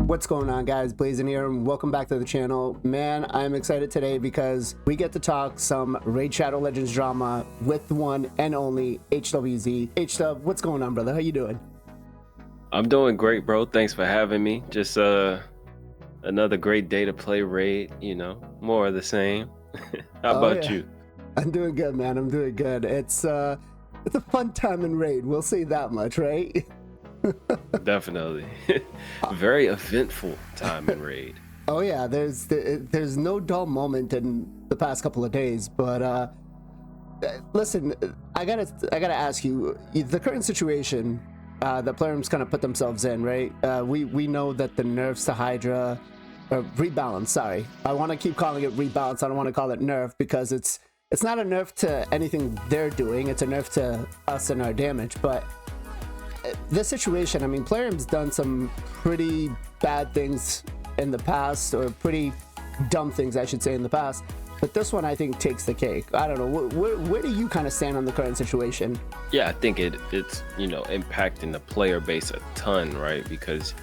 What's going on, guys? Blazing here, and welcome back to the channel. Man, I'm excited today because we get to talk some Raid Shadow Legends drama with the one and only HWZ. H-Dub, what's going on, brother? How you doing? I'm doing great, bro. Thanks for having me. Just another great day to play Raid, you know, more of the same. How about you? I'm doing good, man. I'm doing good. It's a fun time in Raid, we'll say that much, right? Definitely. Very eventful time in Raid. Oh yeah, there's no dull moment in the past couple of days, but listen, I gotta ask you, the current situation that PLARIUM's kind of put themselves in, right? We know that the nerfs to Hydra, rebalance, sorry, I want to keep calling it rebalance, I don't want to call it nerf because it's not a nerf to anything they're doing, it's a nerf to us and our damage. But this situation, I mean, PLARIUM's done some pretty bad things in the past, or pretty dumb things, I should say, in the past. But this one, I think, takes the cake. I don't know. Where do you kind of stand on the current situation? Yeah, I think it's you know, impacting the player base a ton, right? Because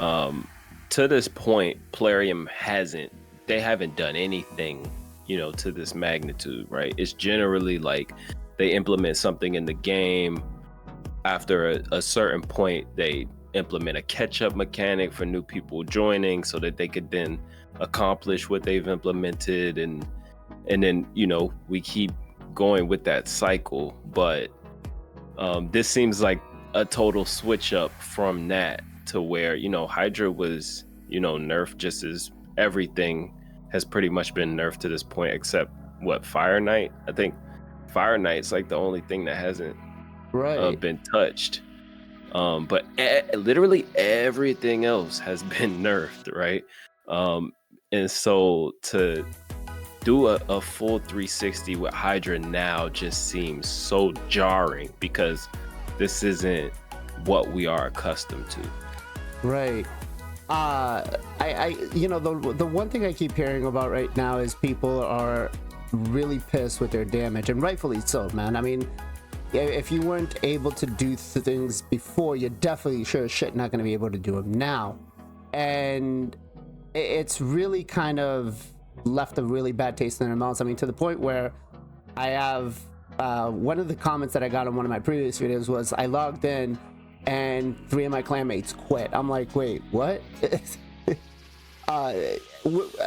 to this point, PLARIUM haven't done anything, you know, to this magnitude, right? It's generally like they implement something in the game. After a certain point, they implement a catch-up mechanic for new people joining so that they could then accomplish what they've implemented, and then, you know, we keep going with that cycle. But this seems like a total switch up from that to where, you know, Hydra was, you know, nerfed just as everything has pretty much been nerfed to this point, except what, Fire Knight? I think Fire Knight's like the only thing that hasn't been touched. But literally everything else has been nerfed, right? And so to do a full 360 with Hydra now just seems so jarring, because this isn't what we are accustomed to. Right. I you know, the one thing I keep hearing about right now is people are really pissed with their damage, and rightfully so, man. I mean, if you weren't able to do things before, you're definitely sure as shit not going to be able to do them now. And it's really kind of left a really bad taste in their mouths. I mean, to the point where I have one of the comments that I got on one of my previous videos was, I logged in and 3 of my clanmates quit. I'm like, wait, what?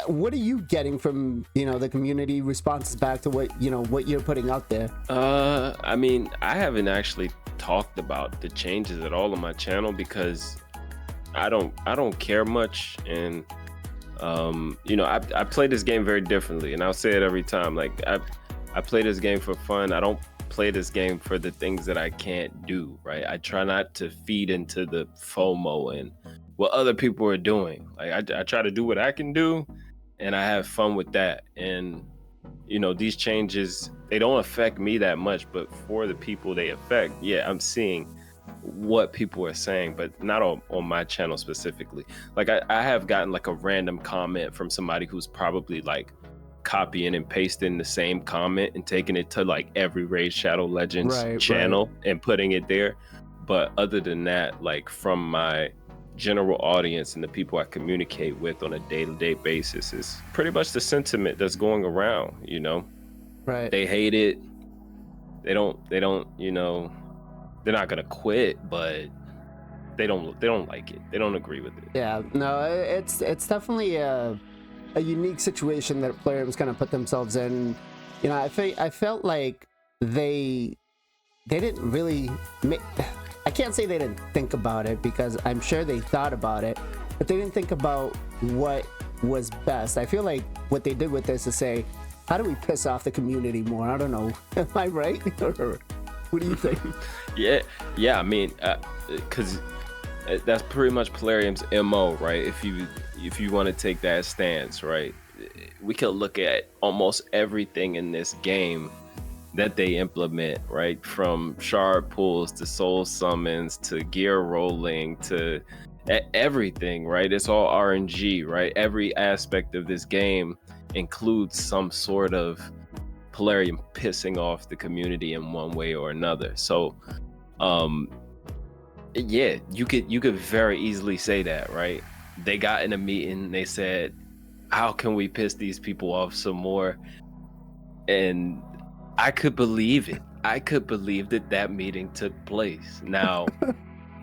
What are you getting from, you know, the community responses back to what, you know, what you're putting out there? I mean, I haven't actually talked about the changes at all on my channel because I don't care much. And you know, I play this game very differently, and I'll say it every time. Like, I play this game for fun. I don't play this game for the things that I can't do, right? I try not to feed into the FOMO and what other people are doing. Like, I try to do what I can do, and I have fun with that. And, you know, these changes, they don't affect me that much, but for the people they affect, yeah, I'm seeing what people are saying, but not on my channel specifically. Like, I have gotten like a random comment from somebody who's probably like copying and pasting the same comment and taking it to like every Raid Shadow Legends channel and putting it there. But other than that, like, from my general audience and the people I communicate with on a day-to-day basis, is pretty much the sentiment that's going around, you know. Right. They hate it. They don't, you know, they're not gonna quit, but they don't like it. They don't agree with it. Yeah, no, it's definitely a unique situation that PLARIUM's kind of put themselves in. You know, I felt like they didn't really I can't say they didn't think about it, because I'm sure they thought about it, but they didn't think about what was best. I feel like what they did with this is say, how do we piss off the community more? I don't know. Am I right? Or what do you think? Yeah. I mean, because that's pretty much PLARIUM's MO, right? If you want to take that stance, right? We could look at almost everything in this game that they implement, right? From shard pulls to soul summons to gear rolling to everything, right? It's all RNG, right? Every aspect of this game includes some sort of PLARIUM pissing off the community in one way or another. So yeah, you could very easily say that, right? they got in a meeting. They said, how can we piss these people off some more? And I could believe it. I could believe that meeting took place. Now,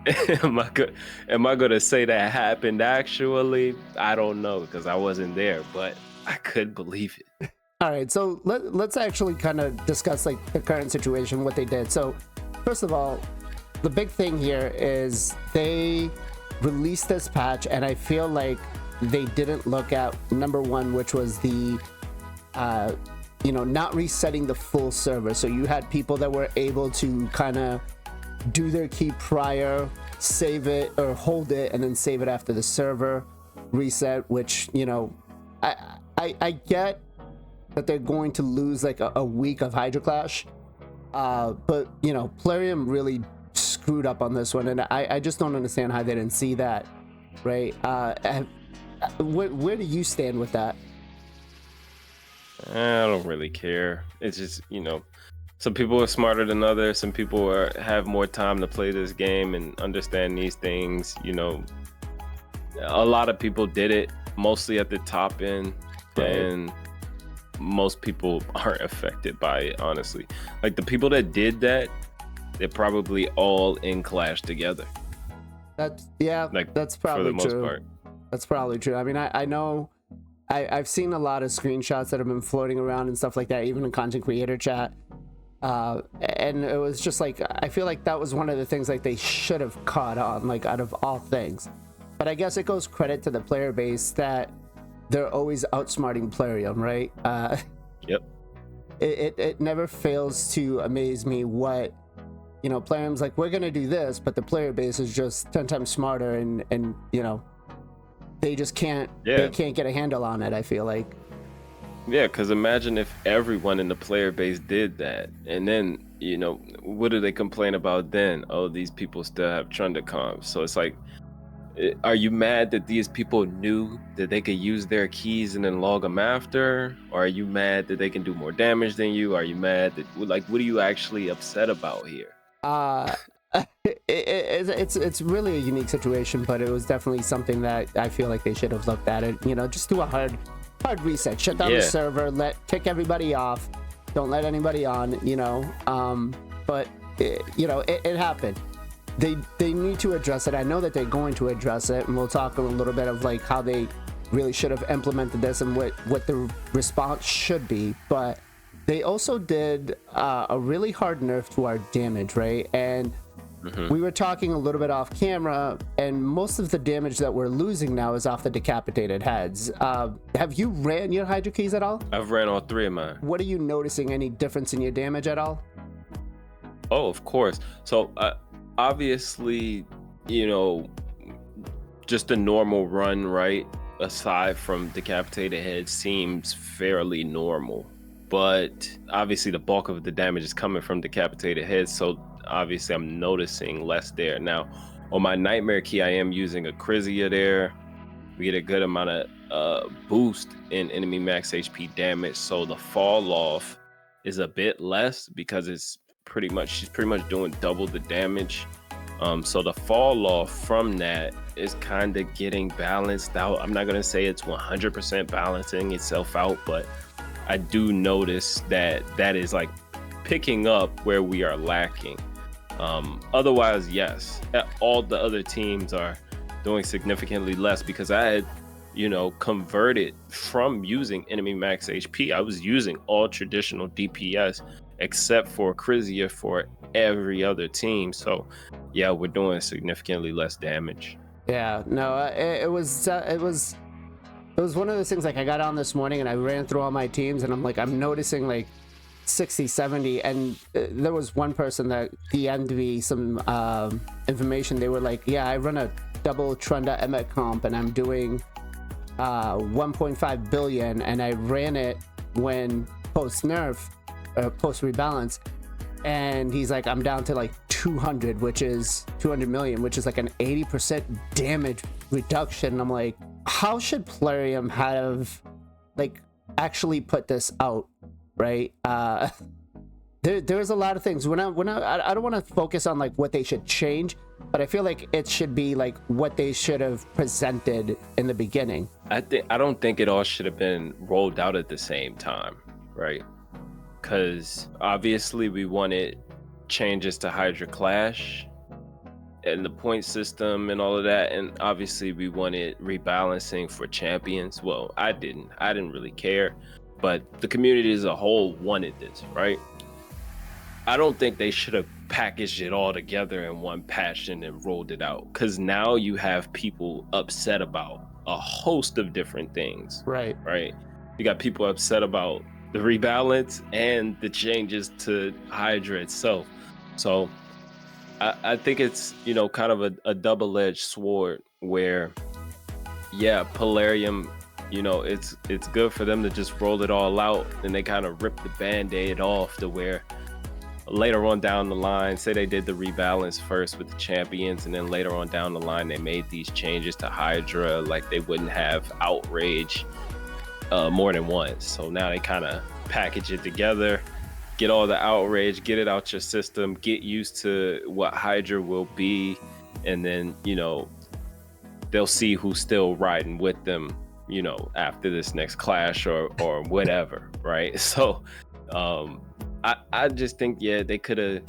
am I going to say that happened actually? I don't know, because I wasn't there, but I could believe it. All right, so let's actually kind of discuss like the current situation, what they did. So first of all, the big thing here is they released this patch, and I feel like they didn't look at number one, which was the not resetting the full server. So you had people that were able to kind of do their key prior, save it or hold it, and then save it after the server reset, which I get that they're going to lose like a week of Hydra Clash, but PLARIUM really screwed up on this one, and I just don't understand how they didn't see that, right? Where do you stand with that? I don't really care. It's just, some people are smarter than others. Some people have more time to play this game and understand these things. A lot of people did it mostly at the top end, right. And most people aren't affected by it, honestly. Like the people that did that, they're probably all in Clash together. That's probably for the most true. part. That's probably true. I mean, I know I've seen a lot of screenshots that have been floating around and stuff like that, even in content creator chat. And it was just like, I feel like that was one of the things like they should have caught on, like out of all things. But I guess it goes credit to the player base that they're always outsmarting PLARIUM, right? Yep. It never fails to amaze me what, PLARIUM's like, we're going to do this, but the player base is just 10 times smarter and they just can't, they can't get a handle on it, I feel like. Yeah, because imagine if everyone in the player base did that, and then, what do they complain about then? Oh, these people still have Trunda comps. So it's like, are you mad that these people knew that they could use their keys and then log them after? Or are you mad that they can do more damage than you? Are you mad that, like, what are you actually upset about here? It's really a unique situation, but it was definitely something that I feel like they should have looked at it. Just do a hard reset, shut down the server, kick everybody off, don't let anybody on. But it happened. They need to address it. I know that they're going to address it, and we'll talk a little bit of like how they really should have implemented this and what the response should be. But they also did a really hard nerf to our damage, right? And we were talking a little bit off camera, and most of the damage that we're losing now is off the decapitated heads. Have you ran your Hydra keys at all? I've ran all 3 of mine. What are you noticing? Any difference in your damage at all? Oh, of course. So obviously, just a normal run, right? Aside from decapitated heads, seems fairly normal. But obviously the bulk of the damage is coming from decapitated heads, so obviously I'm noticing less there. Now, on my Nightmare key, I am using a Crizia there. We get a good amount of boost in enemy max HP damage, so the fall off is a bit less because she's pretty much doing double the damage. So the fall off from that is kind of getting balanced out. I'm not going to say it's 100% balancing itself out, but I do notice that is like picking up where we are lacking. Otherwise, yes, all the other teams are doing significantly less because I had, converted from using enemy max HP. I was using all traditional DPS except for Crizia for every other team. So yeah, we're doing significantly less damage. Yeah, no, it was one of those things. Like I got on this morning and I ran through all my teams, and I'm noticing like 60, 70, and there was one person that DM'd me some information. They were like, yeah, I run a double Trunda Emmet comp and I'm doing 1.5 billion, and I ran it when post nerf, post rebalance, and he's like, I'm down to like 200 million, which is like an 80% damage reduction. And I'm like, how should PLARIUM have like actually put this out, right? There's a lot of things. I don't want to focus on like what they should change. but I feel like it should be like what they should have presented in the beginning. I don't think it all should have been rolled out at the same time, right? Because obviously we wanted changes to Hydra Clash and the point system and all of that, and obviously we wanted rebalancing for champions. Well, I didn't really care, but the community as a whole wanted this, right? I don't think they should have packaged it all together in one patch and then rolled it out, because now you have people upset about a host of different things. Right. You got people upset about the rebalance and the changes to Hydra itself. So I think it's, kind of a double-edged sword where, yeah, PLARIUM, it's good for them to just roll it all out, and they kind of rip the band-aid off to where later on down the line, say they did the rebalance first with the champions, and then later on down the line they made these changes to Hydra, like they wouldn't have outrage more than once. So now they kind of package it together, get all the outrage, get it out your system, get used to what Hydra will be, and then they'll see who's still riding with them after this next clash or whatever, right? So I just think, yeah, they could have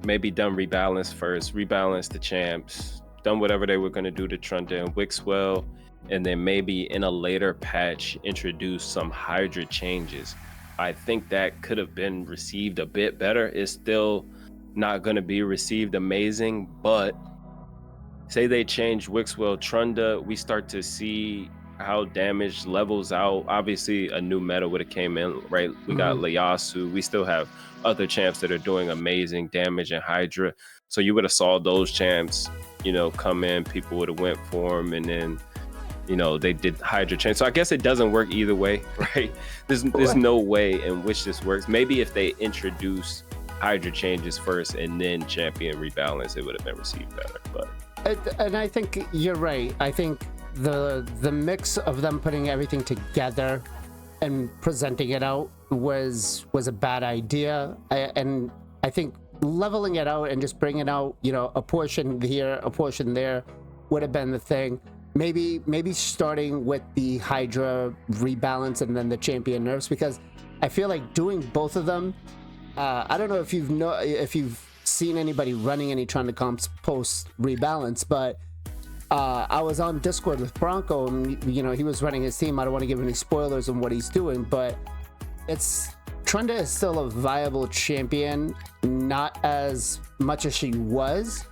maybe done rebalance first, rebalance the champs, done whatever they were going to do to Trunda and Wixwell, and then maybe in a later patch introduce some Hydra changes. I think that could have been received a bit better. It's still not going to be received amazing, but say they change Wixwell Trunda, we start to see how damage levels out. Obviously a new meta would have came in, right? We got Ieyasu. We still have other champs that are doing amazing damage in Hydra, so you would have saw those champs come in, people would have went for them, and then they did Hydra change. So I guess it doesn't work either way, right? There's no way in which this works. Maybe if they introduce Hydra changes first and then champion rebalance, it would have been received better. But and I think you're right. I think the mix of them putting everything together and presenting it out was a bad idea. And I think leveling it out and just bringing out a portion here, a portion there would have been the thing. Maybe starting with the Hydra rebalance and then the champion nerfs, because I feel like doing both of them, I don't know if you've seen anybody running any Trunda comps post rebalance, but I was on Discord with Bronco, and he was running his team. I don't want to give any spoilers on what he's doing, but Trunda is still a viable champion, not as much as she was,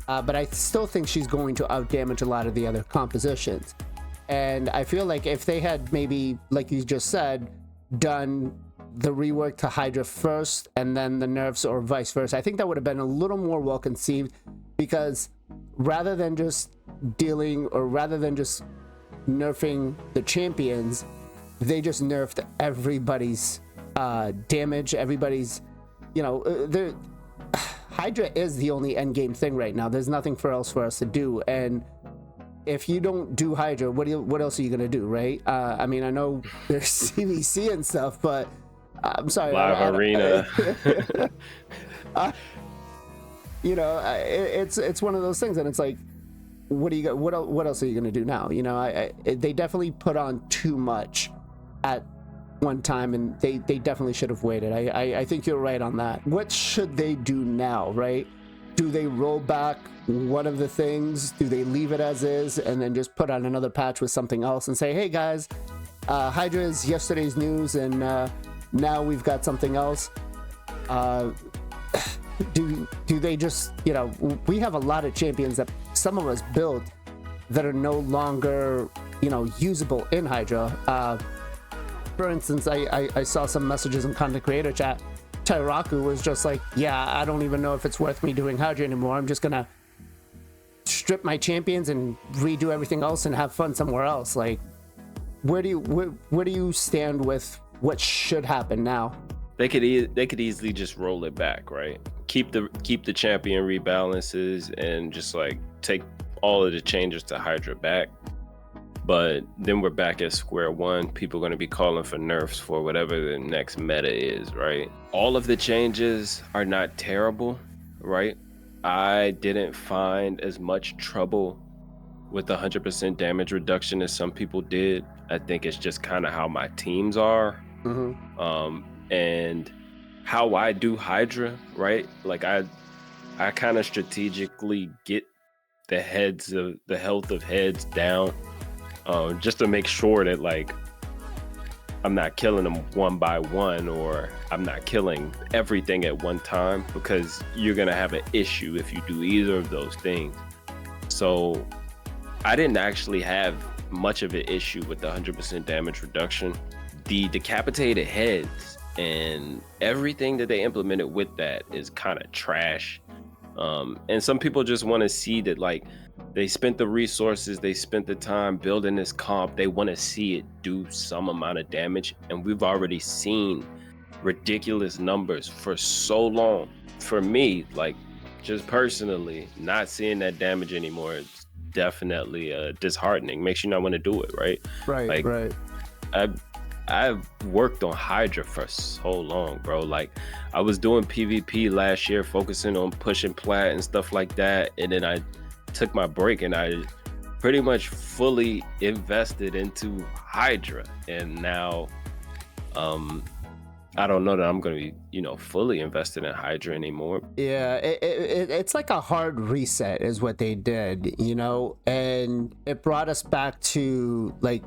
but I still think she's going to outdamage a lot of the other compositions. And I feel like if they had maybe, like you just said, done the rework to Hydra first and then the nerfs, or vice versa, I think that would have been a little more well conceived, because rather than just nerfing the champions, they just nerfed everybody's damage, everybody's Hydra is the only end game thing right now. There's nothing else for us to do, and if you don't do Hydra, what else are you gonna do, right? I mean, I know there's CVC and stuff, but I'm sorry, live arena. It's one of those things, and it's like, what do you got? What else are you gonna do now? They definitely put on too much at one time, and they definitely should have waited. I think you're right on that. What should they do now, right? Do they roll back one of the things? Do they leave it as is and then just put on another patch with something else and say, hey guys, Hydra is yesterday's news, and now we've got something else? Do they just, we have a lot of champions that some of us built that are no longer, usable in Hydra. For instance, I saw some messages in content creator chat. Tyraku was just like, yeah, I don't even know if it's worth me doing Hydra anymore. I'm just gonna strip my champions and redo everything else and have fun somewhere else. Like, where do you stand with what should happen now? They could easily just roll it back, right? Keep the champion rebalances and just like take all of the changes to Hydra back. But then we're back at square one. People are going to be calling for nerfs for whatever the next meta is, right? All of the changes are not terrible, right? I didn't find as much trouble with 100% damage reduction as some people did. I think it's just kind of how my teams are, Hmm. and how I do Hydra, right? Like I kind of strategically get the health of heads down, just to make sure that like I'm not killing them one by one, or I'm not killing everything at one time, because you're gonna have an issue if you do either of those things. So I didn't actually have much of an issue with the 100% damage reduction. The decapitated heads and everything that they implemented with that is kind of trash. And some people just want to see that, like, they spent the resources, they spent the time building this comp, they want to see it do some amount of damage, and we've already seen ridiculous numbers for so long. For me, like, just personally, not seeing that damage anymore, it's definitely disheartening. Makes you not want to do it, right? Right, Like, right. I've worked on Hydra for so long, bro. Like, I was doing PvP last year, focusing on pushing plat and stuff like that, and then I took my break and I pretty much fully invested into Hydra. And now I don't know that I'm going to be, fully invested in Hydra anymore. Yeah, it's like a hard reset is what they did, and it brought us back to, like,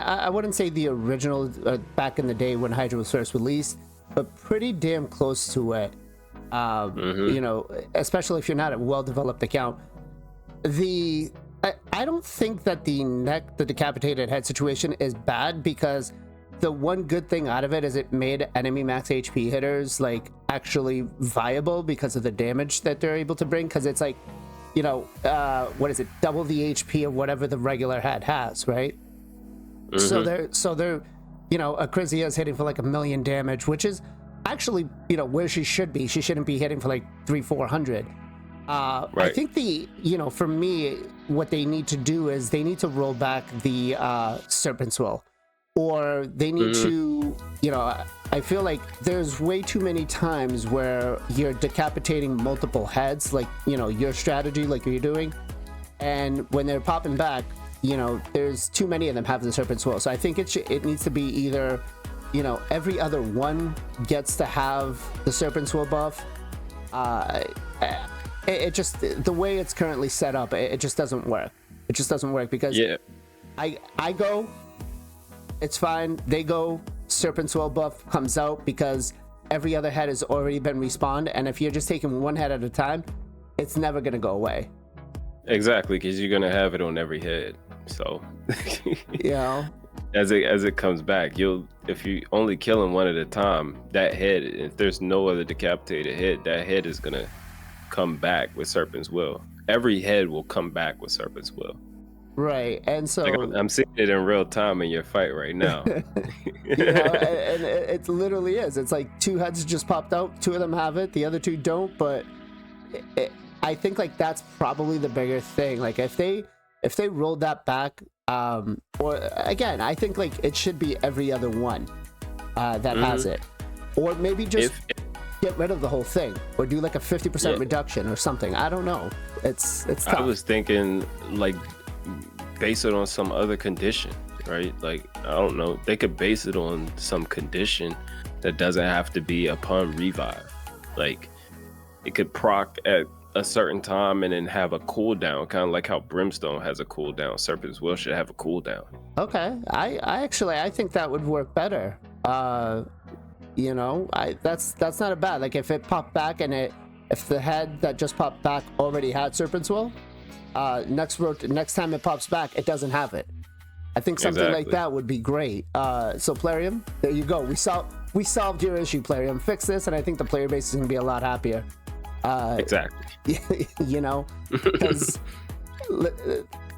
I wouldn't say the original back in the day when Hydra was first released, but pretty damn close to it. Especially if you're not a well-developed account. I don't think that the decapitated head situation is bad, because the one good thing out of it is it made enemy max HP hitters like actually viable because of the damage that they're able to bring. Because it's like, what is it? Double the HP of whatever the regular head has, right? So they're, Acrizia is hitting for like 1,000,000 damage, which is actually, where she should be. She shouldn't be hitting for like 300-400. Right. I think for me, what they need to do is they need to roll back the Serpent's Will, or they need to, I feel like there's way too many times where you're decapitating multiple heads, like, your strategy, like you're doing, and when they're popping back, there's too many of them have the Serpent's Will. So I think it needs to be either, every other one gets to have the Serpent's Will buff. It just, the way it's currently set up, it just doesn't work. It just doesn't work, because I go, it's fine. They go, Serpent's Will buff comes out, because every other head has already been respawned, and if you're just taking one head at a time, it's never gonna go away. Exactly, because you're gonna have it on every head. So as it comes back, if you only killing one at a time, that head, if there's no other decapitated head, that head is gonna come back with Serpent's Will. Every head will come back with Serpent's Will. Right, and so like, I'm seeing it in real time in your fight right now. and it literally is. It's like 2 heads just popped out. 2 of them have it, the other 2 don't. But I think like that's probably the bigger thing. Like if they rolled that back, or again, I think like it should be every other one that has it, or maybe just get rid of the whole thing, or do like a 50% reduction or something. I don't know. It's tough. I was thinking like base it on some other condition, right? Like, I don't know, they could base it on some condition that doesn't have to be upon revive. Like, it could proc at a certain time and then have a cooldown, kind of like how Brimstone has a cooldown. Serpent's Will should have a cooldown. Okay, I think that would work better. That's not a bad. Like if it popped back and if the head that just popped back already had Serpent's Will, next time it pops back, it doesn't have it. I think something like that would be great. So PLARIUM, there you go. We solved your issue, PLARIUM. Fix this, and I think the player base is gonna be a lot happier. Exactly. Because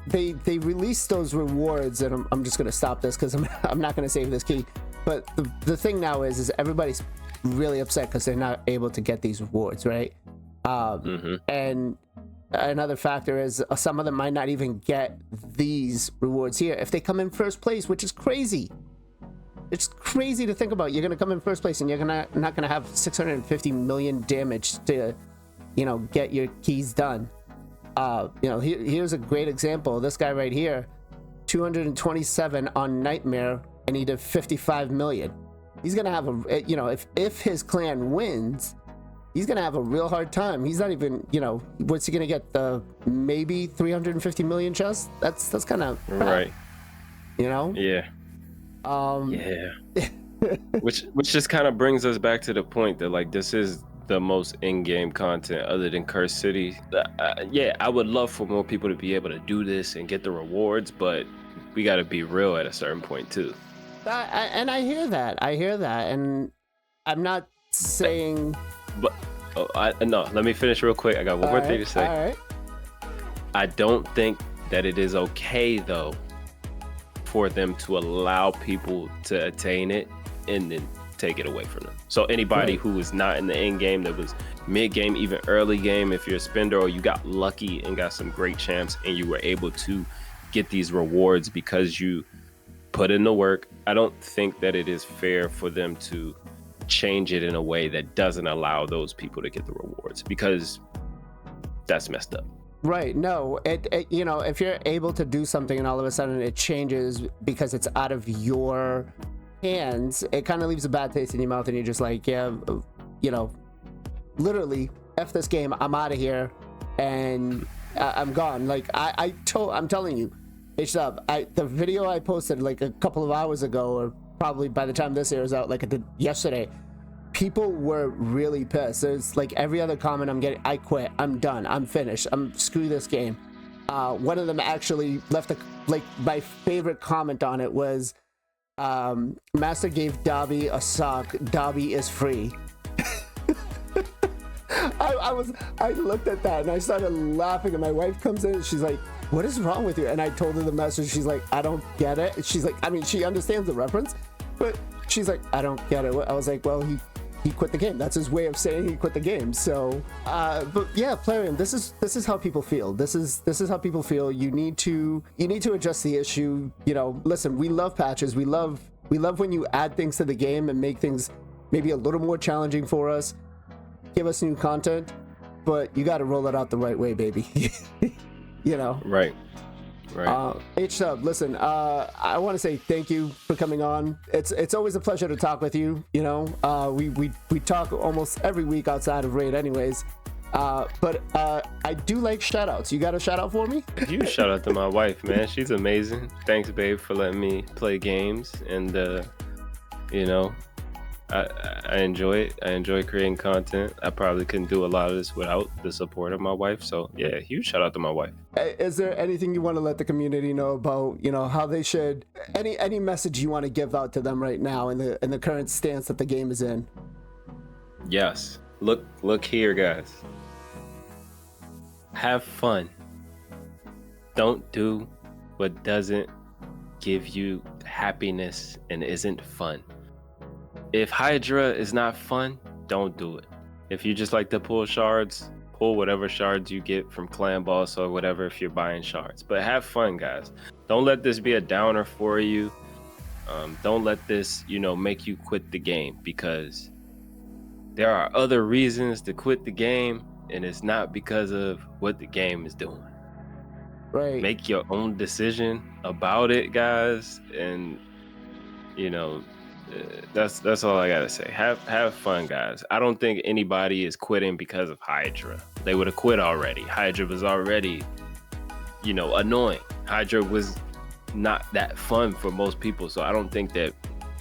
they released those rewards, and I'm just gonna stop this because I'm not gonna save this key. But the thing now is everybody's really upset because they're not able to get these rewards, right? And another factor is some of them might not even get these rewards here if they come in first place, which is crazy. It's crazy to think about. You're gonna come in first place and you're not gonna have 650 million damage to get your keys done. Here's a great example. This guy right here, 227 on Nightmare, and he did 55 million. He's gonna have if his clan wins, he's gonna have a real hard time. He's not even, what's he gonna get, the maybe 350 million chest? That's kind of right. Yeah. which just kind of brings us back to the point that, like, this is the most in-game content other than Cursed City. I would love for more people to be able to do this and get the rewards, but we got to be real at a certain point too. And I hear that, and I'm not saying, but no, let me finish real quick. I got one more thing to say. All right. I don't think that it is okay though for them to allow people to attain it and then take it away from them. So anybody who is not in the end game, that was mid game, even early game, if you're a spender or you got lucky and got some great champs and you were able to get these rewards because you put in the work, I don't think that it is fair for them to change it in a way that doesn't allow those people to get the rewards, because that's messed up. Right. No, if you're able to do something and all of a sudden it changes because it's out of your hands, it kind of leaves a bad taste in your mouth, and you're just like, literally, F this game, I'm out of here, and I'm gone. Like, I'm telling you, the video I posted like a couple of hours ago, or probably by the time this airs out, like I did yesterday, people were really pissed. There's like every other comment I'm getting, I quit, I'm done, I'm finished, screw this game. One of them actually left my favorite comment on it was, Master gave Dobby a sock, Dobby is free. I looked at that and I started laughing, and my wife comes in and she's like, what is wrong with you? And I told her the message. She's like, I don't get it. She's like, I mean, she understands the reference, but she's like, I don't get it. I was like, well, he quit the game. That's his way of saying he quit the game. So, but yeah, Plarium, this is how people feel. This is how people feel. You need to adjust the issue. Listen, we love patches. We love when you add things to the game and make things maybe a little more challenging for us. Give us new content, but you got to roll it out the right way, baby. Right. H-Sub, listen, I want to say thank you for coming on. It's always a pleasure to talk with you. We talk almost every week outside of Raid anyways. But I do like shout outs. You got a shout out for me? You shout out to my wife, man. She's amazing. Thanks, babe, for letting me play games. And, I enjoy it. I enjoy creating content. I probably couldn't do a lot of this without the support of my wife. So yeah, huge shout out to my wife. Is there anything you want to let the community know about, how they should, any message you want to give out to them right now in the current stance that the game is in? Yes. Look here, guys. Have fun. Don't do what doesn't give you happiness and isn't fun. If Hydra is not fun, don't do it. If you just like to pull shards, pull whatever shards you get from Clan Boss or whatever if you're buying shards. But have fun, guys. Don't let this be a downer for you. Don't let this, make you quit the game, because there are other reasons to quit the game, and it's not because of what the game is doing. Right. Make your own decision about it, guys, and that's all I gotta say. Have fun, guys. I don't think anybody is quitting because of Hydra. They would have quit already. Hydra was already, annoying. Hydra was not that fun for most people, so I don't think that,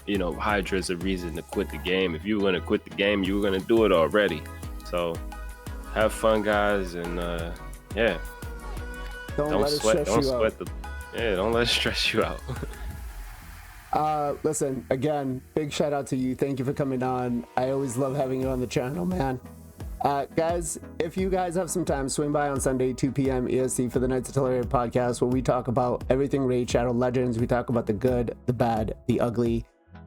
Hydra is a reason to quit the game. If you were gonna quit the game, you were gonna do it already. So have fun, guys, and yeah. Don't let it stress you out. Listen, again, big shout out to you. Thank you for coming on. I always love having you on the channel, man. Guys, if you guys have some time, swing by on Sunday, 2 p.m. EST for the Knights of Teleria podcast, where we talk about everything Raid Shadow Legends. We talk about the good, the bad, the ugly.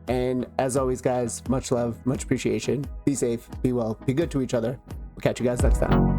And as always, guys, much love, much appreciation. Be safe, be well, be good to each other. We'll catch you guys next time.